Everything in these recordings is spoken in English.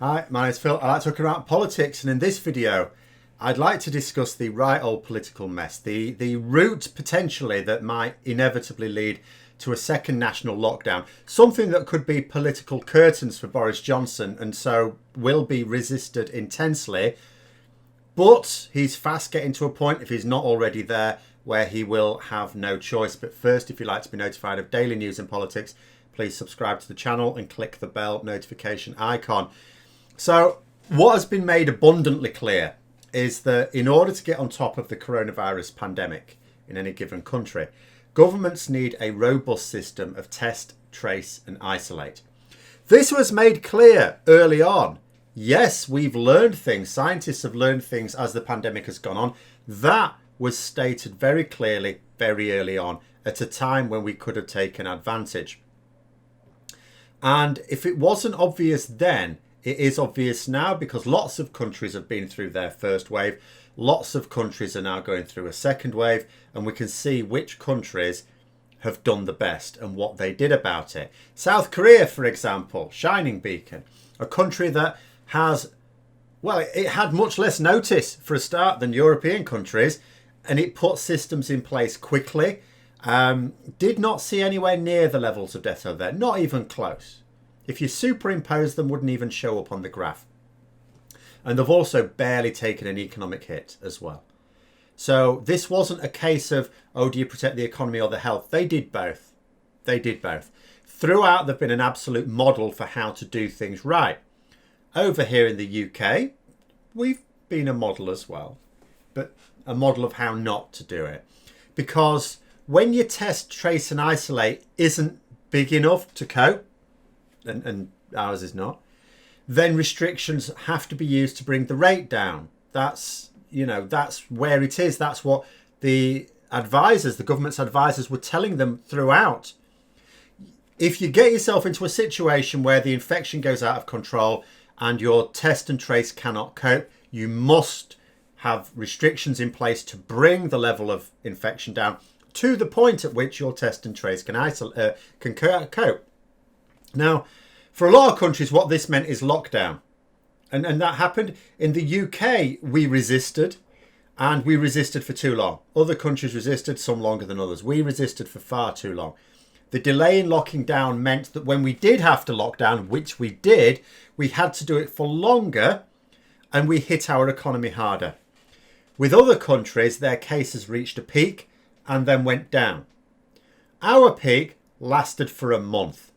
Hi, my name's Phil. I like talking about politics, and in this video, I'd like to discuss the right old political mess, the route potentially that might inevitably lead to a second national lockdown, something that could be political curtains for Boris Johnson and so will be resisted intensely. But he's fast getting to a point, if he's not already there, where he will have no choice. But first, if you'd like to be notified of daily news and politics, please subscribe to the channel and click the bell notification icon. So what has been made abundantly clear is that in order to get on top of the coronavirus pandemic in any given country, governments need a robust system of test, trace and isolate. This was made clear early on. Yes, we've learned things. Scientists have learned things as the pandemic has gone on. That was stated very clearly, very early on, at a time when we could have taken advantage. And if it wasn't obvious then, it is obvious now, because lots of countries have been through their first wave. Lots of countries are now going through a second wave, and we can see which countries have done the best and what they did about it. South Korea, for example, shining beacon, a country that has, well, it had much less notice for a start than European countries, and it put systems in place quickly. Did not see anywhere near the levels of death over there, not even close. If you superimpose them, wouldn't even show up on the graph. And they've also barely taken an economic hit as well. So this wasn't a case of, oh, do you protect the economy or the health? They did both. They did both. Throughout, they've been an absolute model for how to do things right. Over here in the UK, we've been a model as well, but a model of how not to do it. Because when your test, trace and isolate isn't big enough to cope, and ours is not, then restrictions have to be used to bring the rate down. That's, you know, that's where it is. That's what the advisors, the government's advisors, were telling them throughout. If you get yourself into a situation where the infection goes out of control and your test and trace cannot cope, you must have restrictions in place to bring the level of infection down to the point at which your test and trace can cope. Now, for a lot of countries, what this meant is lockdown. And that happened. In the UK, we resisted, and we resisted for too long. Other countries resisted, some longer than others. We resisted for far too long. The delay in locking down meant that when we did have to lock down, which we did, we had to do it for longer, and we hit our economy harder. With other countries, their cases reached a peak and then went down. Our peak lasted for a month.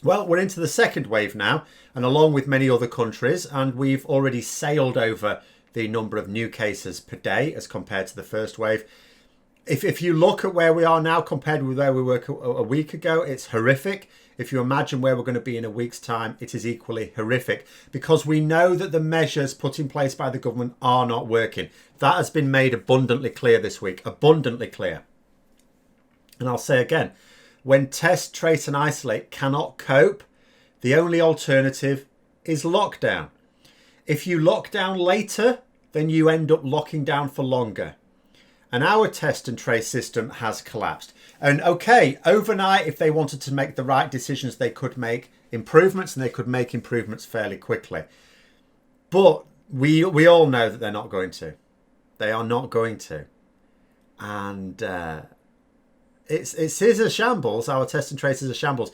Well, we're into the second wave now, and along with many other countries, and we've already sailed over the number of new cases per day as compared to the first wave. If you look at where we are now compared with where we were a week ago, it's horrific. If you imagine where we're going to be in a week's time, it is equally horrific, because we know that the measures put in place by the government are not working. That has been made abundantly clear this week, abundantly clear. And I'll say again, when test, trace and isolate cannot cope, the only alternative is lockdown. If you lock down later, then you end up locking down for longer. And our test and trace system has collapsed. And okay, overnight, if they wanted to make the right decisions, they could make improvements, and they could make improvements fairly quickly. But we all know that they're not going to. They are not going to. And it is a shambles. Our test and trace is a shambles.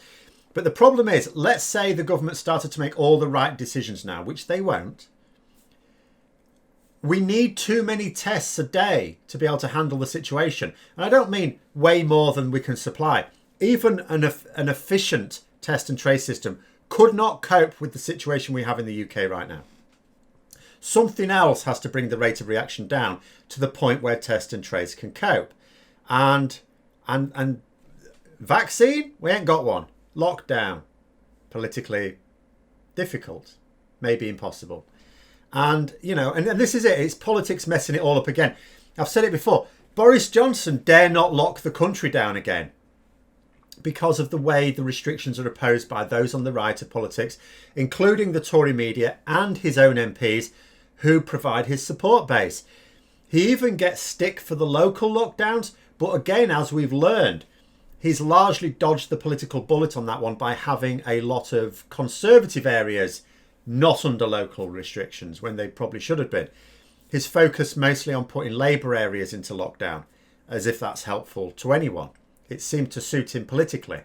But the problem is, let's say the government started to make all the right decisions now, which they won't. We need too many tests a day to be able to handle the situation. And I don't mean way more than we can supply. Even an efficient test and trace system could not cope with the situation we have in the UK right now. Something else has to bring the rate of reaction down to the point where test and trace can cope. And vaccine, we ain't got one. Lockdown, politically difficult, maybe impossible. And, you know, and this is it. It's politics messing it all up again. I've said it before. Boris Johnson dare not lock the country down again because of the way the restrictions are opposed by those on the right of politics, including the Tory media and his own MPs who provide his support base. He even gets stick for the local lockdowns. But again, as we've learned, he's largely dodged the political bullet on that one by having a lot of conservative areas not under local restrictions when they probably should have been. His focus mostly on putting labour areas into lockdown, as if that's helpful to anyone. It seemed to suit him politically.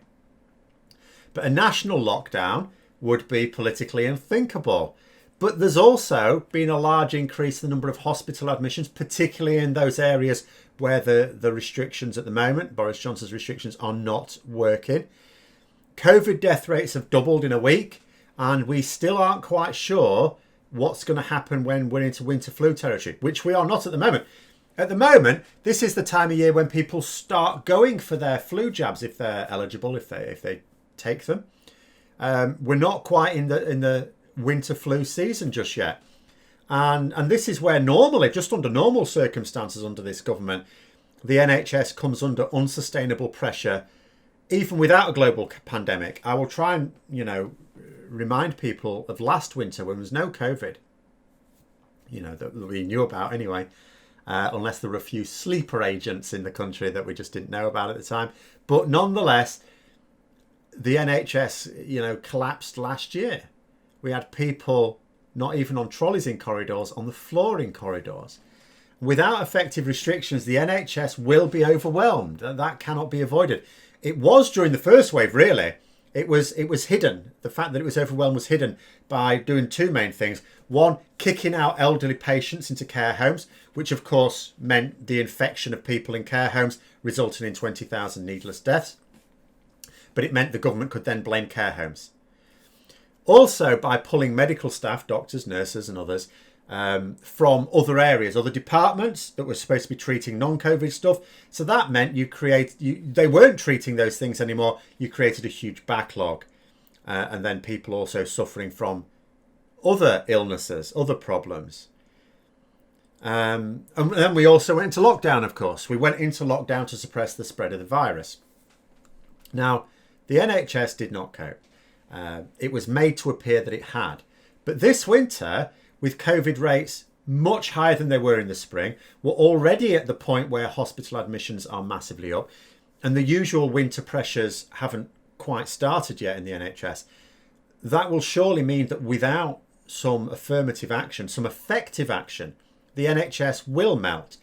But a national lockdown would be politically unthinkable. But there's also been a large increase in the number of hospital admissions, particularly in those areas where the restrictions at the moment, Boris Johnson's restrictions, are not working. COVID death rates have doubled in a week, and we still aren't quite sure what's going to happen when we're into winter flu territory, which we are not at the moment. At the moment, this is the time of year when people start going for their flu jabs if they're eligible, if they take them. We're not quite in the winter flu season just yet. And this is where normally, just under normal circumstances under this government, the NHS comes under unsustainable pressure, even without a global pandemic. I will try and, remind people of last winter when there was no COVID, that we knew about anyway, unless there were a few sleeper agents in the country that we just didn't know about at the time. But nonetheless, the NHS, collapsed last year. We had people not even on trolleys in corridors, on the floor in corridors. Without effective restrictions, the NHS will be overwhelmed. That cannot be avoided. It was during the first wave, really. It was hidden. The fact that it was overwhelmed was hidden by doing two main things. One, kicking out elderly patients into care homes, which of course meant the infection of people in care homes, resulting in 20,000 needless deaths. But it meant the government could then blame care homes. Also, by pulling medical staff, doctors, nurses and others, from other areas, other departments that were supposed to be treating non-COVID stuff. So that meant they weren't treating those things anymore. You created a huge backlog. And then people also suffering from other illnesses, other problems. And then we also went into lockdown, of course. We went into lockdown to suppress the spread of the virus. Now, the NHS did not cope. It was made to appear that it had. But this winter, with COVID rates much higher than they were in the spring, we're already at the point where hospital admissions are massively up, and the usual winter pressures haven't quite started yet in the NHS. That will surely mean that without some affirmative action, some effective action, the NHS will melt.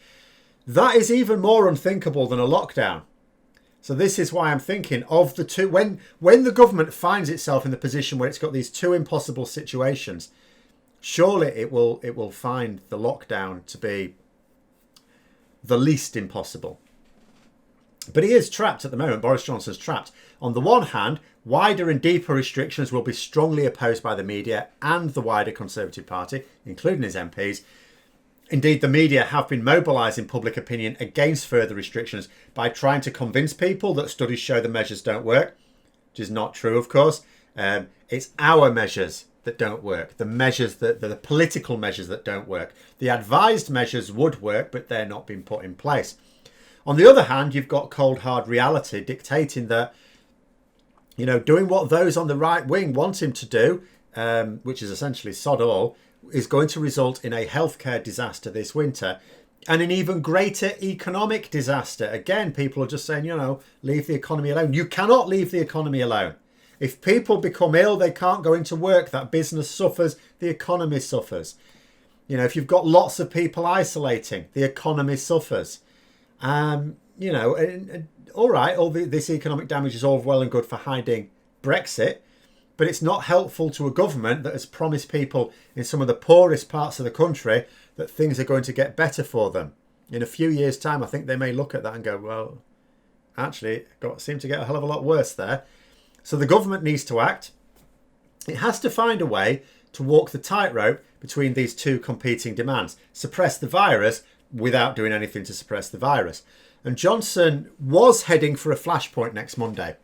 That is even more unthinkable than a lockdown. So this is why I'm thinking of the two. When the government finds itself in the position where it's got these two impossible situations, surely it will find the lockdown to be the least impossible. But he is trapped at the moment. Boris Johnson's trapped. On the one hand, wider and deeper restrictions will be strongly opposed by the media and the wider Conservative Party, including his MPs. Indeed, the media have been mobilising public opinion against further restrictions by trying to convince people that studies show the measures don't work, which is not true, of course. It's our measures that don't work, the political measures that don't work. The advised measures would work, but they're not being put in place. On the other hand, you've got cold, hard reality dictating that, doing what those on the right wing want him to do, which is essentially sod all, is going to result in a healthcare disaster this winter and an even greater economic disaster. Again, people are just saying, leave the economy alone. You cannot leave the economy alone. If people become ill, they can't go into work. That business suffers, the economy suffers. If you've got lots of people isolating, the economy suffers. All right, this economic damage is all well and good for hiding Brexit, but it's not helpful to a government that has promised people in some of the poorest parts of the country that things are going to get better for them. In a few years' time, I think they may look at that and go, well, actually, it seemed to get a hell of a lot worse there. So the government needs to act. It has to find a way to walk the tightrope between these two competing demands. Suppress the virus without doing anything to suppress the virus. And Johnson was heading for a flashpoint next Monday.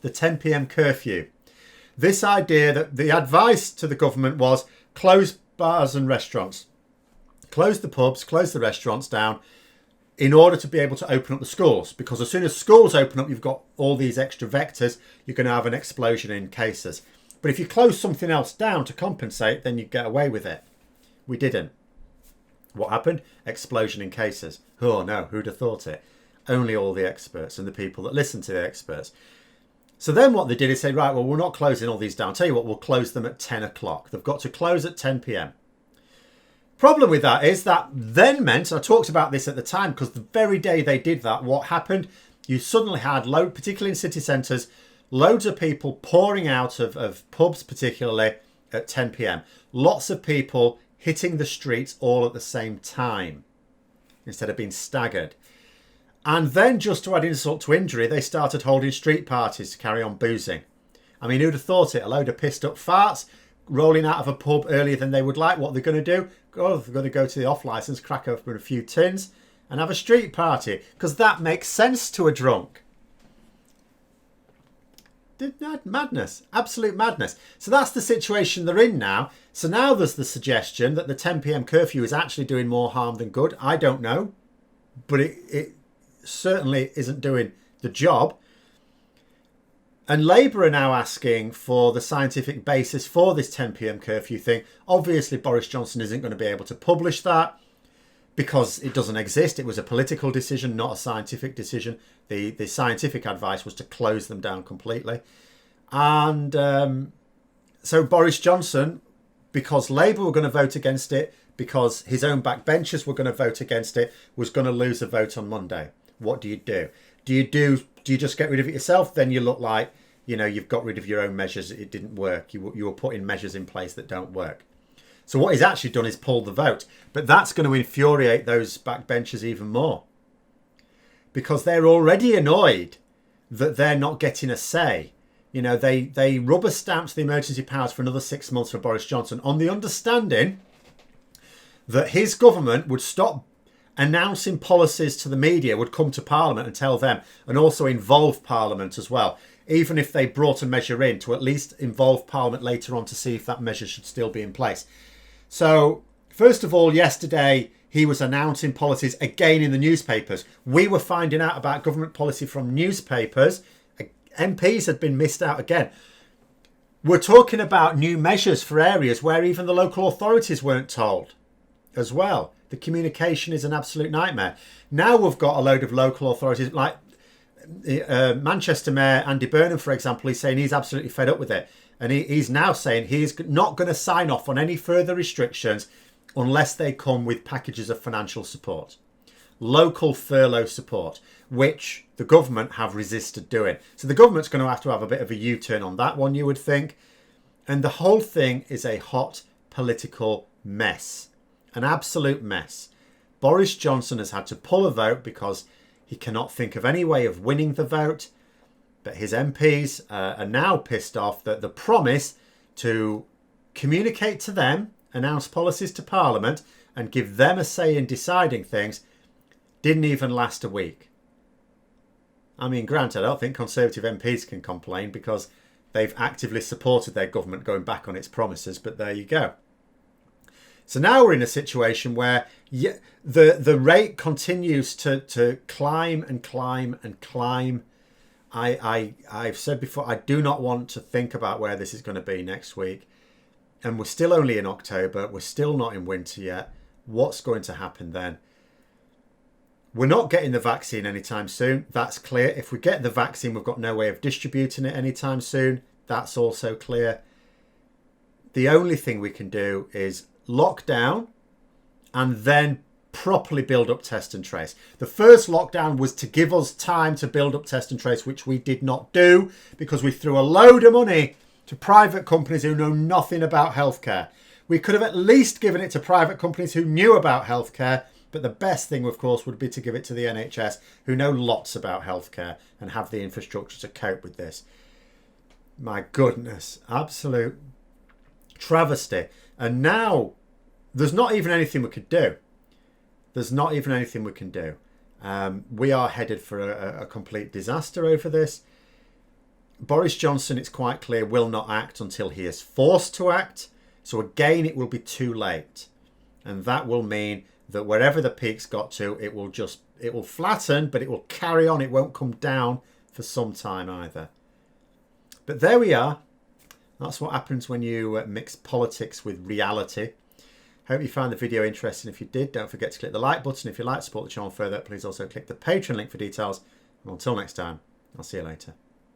The 10 p.m. curfew. This idea that the advice to the government was close bars and restaurants. Close the pubs, close the restaurants down in order to be able to open up the schools. Because as soon as schools open up, you've got all these extra vectors. You're going to have an explosion in cases. But if you close something else down to compensate, then you get away with it. We didn't. What happened? Explosion in cases. Oh no, who'd have thought it? Only all the experts and the people that listen to the experts. So then what they did is say, right, well, we're not closing all these down. Tell you what, we'll close them at 10 o'clock. They've got to close at 10 p.m. Problem with that is that then meant, and I talked about this at the time, because the very day they did that, what happened? You suddenly had, particularly in city centres, loads of people pouring out of pubs, particularly at 10 p.m. Lots of people hitting the streets all at the same time instead of being staggered. And then, just to add insult to injury, they started holding street parties to carry on boozing. I mean, who'd have thought it? A load of pissed up farts rolling out of a pub earlier than they would like. What they're going to do? Oh, they're going to go to the off licence, crack open a few tins and have a street party, because that makes sense to a drunk. Madness, absolute madness. So that's the situation they're in now. So now there's the suggestion that the 10 p.m. curfew is actually doing more harm than good. I don't know, but it certainly isn't doing the job. And Labour are now asking for the scientific basis for this 10 p.m. curfew thing. Obviously, Boris Johnson isn't going to be able to publish that because it doesn't exist. It was a political decision, not a scientific decision. The scientific advice was to close them down completely. And so Boris Johnson, because Labour were going to vote against it, because his own backbenchers were going to vote against it, was going to lose a vote on Monday. What do? Do you just get rid of it yourself? Then you look like, you know, you've got rid of your own measures. It didn't work. You were putting measures in place that don't work. So what he's actually done is pulled the vote. But that's going to infuriate those backbenchers even more, because they're already annoyed that they're not getting a say. You know, they rubber stamped the emergency powers for another 6 months for Boris Johnson on the understanding that his government would stop announcing policies to the media, would come to Parliament and tell them, and also involve Parliament as well, even if they brought a measure in, to at least involve Parliament later on to see if that measure should still be in place. So, first of all, yesterday he was announcing policies again in the newspapers. We were finding out about government policy from newspapers. MPs had been missed out again. We're talking about new measures for areas where even the local authorities weren't told as well. The communication is an absolute nightmare. Now we've got a load of local authorities, like Manchester Mayor Andy Burnham, for example. He's saying he's absolutely fed up with it. And he's now saying he's not going to sign off on any further restrictions unless they come with packages of financial support. Local furlough support, which the government have resisted doing. So the government's going to have a bit of a U-turn on that one, you would think. And the whole thing is a hot political mess. An absolute mess. Boris Johnson has had to pull a vote because he cannot think of any way of winning the vote. But his MPs are now pissed off that the promise to communicate to them, announce policies to Parliament and give them a say in deciding things didn't even last a week. I mean, granted, I don't think Conservative MPs can complain because they've actively supported their government going back on its promises, but there you go. So now we're in a situation where the rate continues to climb and climb and climb. I've said before, I do not want to think about where this is going to be next week. And we're still only in October. We're still not in winter yet. What's going to happen then? We're not getting the vaccine anytime soon. That's clear. If we get the vaccine, we've got no way of distributing it anytime soon. That's also clear. The only thing we can do is lock down and then properly build up test and trace. The first lockdown was to give us time to build up test and trace, which we did not do because we threw a load of money to private companies who know nothing about healthcare. We could have at least given it to private companies who knew about healthcare, but the best thing, of course, would be to give it to the NHS, who know lots about healthcare and have the infrastructure to cope with this. My goodness, absolute travesty. And now there's not even anything we could do. There's not even anything we can do. We are headed for a complete disaster over this. Boris Johnson, it's quite clear, will not act until he is forced to act. So again, it will be too late. And that will mean that wherever the peak's got to, it will flatten, but it will carry on. It won't come down for some time either. But there we are. That's what happens when you mix politics with reality. Hope you found the video interesting. If you did, don't forget to click the like button. If you'd like to support the channel further, please also click the Patreon link for details. And until next time, I'll see you later.